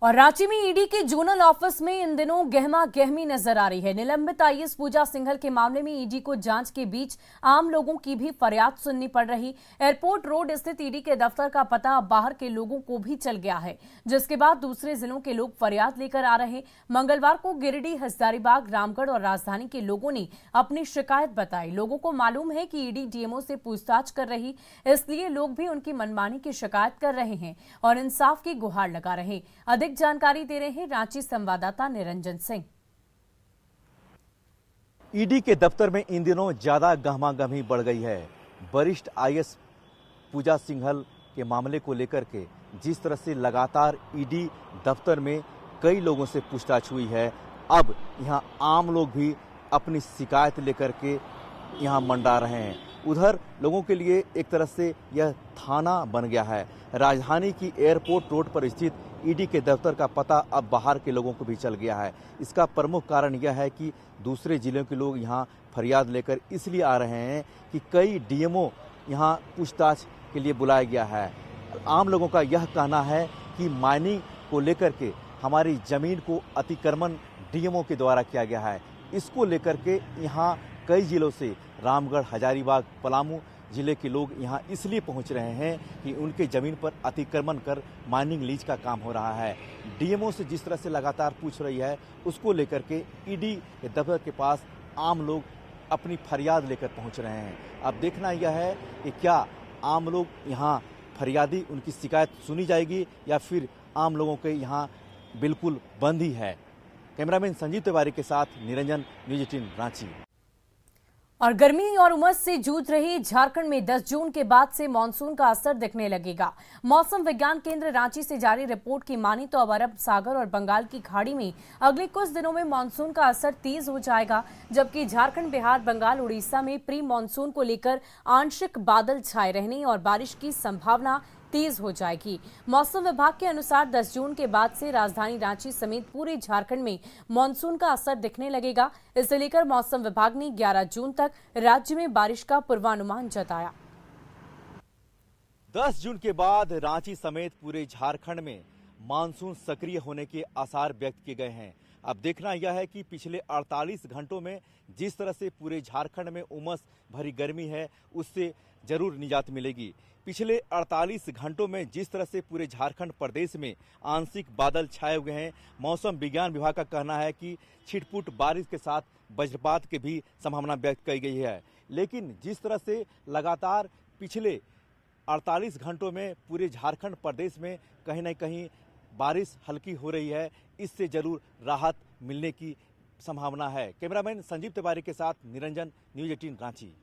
और रांची में ईडी के जोनल ऑफिस में इन दिनों गहमा गहमी नजर आ रही है। निलंबित आईएएस पूजा सिंघल के मामले में ईडी को जांच के बीच आम लोगों की भी फरियाद सुननी पड़ रही। एयरपोर्ट रोड स्थित ईडी के दफ्तर का पता अब बाहर के लोगों को भी चल गया है, जिसके बाद दूसरे जिलों के लोग फरियाद लेकर आ रहे। मंगलवार को गिरिडीह, हजारीबाग, रामगढ़ और राजधानी के लोगों ने अपनी शिकायत बताई। लोगों को मालूम है कि ईडी डीएमओ से पूछताछ कर रही, इसलिए लोग भी उनकी मनमानी की शिकायत कर रहे हैं और इंसाफ की गुहार लगा रहे। अधिक जानकारी दे रहे हैं रांची संवाददाता निरंजन सिंह। ईडी के दफ्तर में इन दिनों ज्यादा गहमागहमी बढ़ गई है। वरिष्ठ आईएएस पूजा सिंघल के मामले को लेकर के जिस तरह से लगातार ईडी दफ्तर में कई लोगों से पूछताछ हुई है, अब यहां आम लोग भी अपनी शिकायत लेकर के यहां मंडरा रहे हैं। उधर लोगों के लिए एक तरह से यह थाना बन गया है। राजधानी की एयरपोर्ट रोड पर स्थित ईडी के दफ्तर का पता अब बाहर के लोगों को भी चल गया है। इसका प्रमुख कारण यह है कि दूसरे जिलों के लोग यहां फरियाद लेकर इसलिए आ रहे हैं कि कई डीएमओ यहां पूछताछ के लिए बुलाया गया है। आम लोगों का यह कहना है कि माइनिंग को लेकर के हमारी जमीन को अतिक्रमण डीएमओ के द्वारा किया गया है। इसको लेकर के यहाँ कई जिलों से रामगढ़, हजारीबाग, पलामू जिले के लोग यहाँ इसलिए पहुँच रहे हैं कि उनके ज़मीन पर अतिक्रमण कर माइनिंग लीज का काम हो रहा है। डीएमओ से जिस तरह से लगातार पूछ रही है, उसको लेकर के ईडी दफ्तर के पास आम लोग अपनी फरियाद लेकर पहुँच रहे हैं। अब देखना यह है कि क्या आम लोग यहाँ फरियादी उनकी शिकायत सुनी जाएगी या फिर आम लोगों के यहाँ बिल्कुल बंद ही है। कैमरामैन संजीव तिवारी के साथ निरंजन, न्यूज़ 18 रांची। और गर्मी और उमस से जूझ रही झारखंड में 10 जून के बाद से मानसून का असर दिखने लगेगा। मौसम विज्ञान केंद्र रांची से जारी रिपोर्ट की माने तो अब अरब सागर और बंगाल की खाड़ी में अगले कुछ दिनों में मानसून का असर तेज हो जाएगा, जबकि झारखंड, बिहार, बंगाल, उड़ीसा में प्री मानसून को लेकर आंशिक बादल छाए रहने और बारिश की संभावना तेज हो जाएगी। मौसम विभाग के अनुसार 10 जून के बाद से राजधानी रांची समेत पूरे झारखंड में मानसून का असर दिखने लगेगा। इसे लेकर मौसम विभाग ने 11 जून तक राज्य में बारिश का पूर्वानुमान जताया। 10 जून के बाद रांची समेत पूरे झारखंड में मानसून सक्रिय होने के आसार व्यक्त किए गए हैं। अब देखना यह है कि पिछले 48 घंटों में जिस तरह से पूरे झारखंड में उमस भरी गर्मी है, उससे जरूर निजात मिलेगी। पिछले 48 घंटों में जिस तरह से पूरे झारखंड प्रदेश में आंशिक बादल छाए हुए हैं, मौसम विज्ञान विभाग का कहना है कि छिटपुट बारिश के साथ वज्रपात की भी संभावना व्यक्त की गई है। लेकिन जिस तरह से लगातार पिछले 48 घंटों में पूरे झारखंड प्रदेश में कहीं न कहीं बारिश हल्की हो रही है, इससे जरूर राहत मिलने की संभावना है। कैमरामैन संजीव तिवारी के साथ निरंजन, न्यूज़ 18 रांची।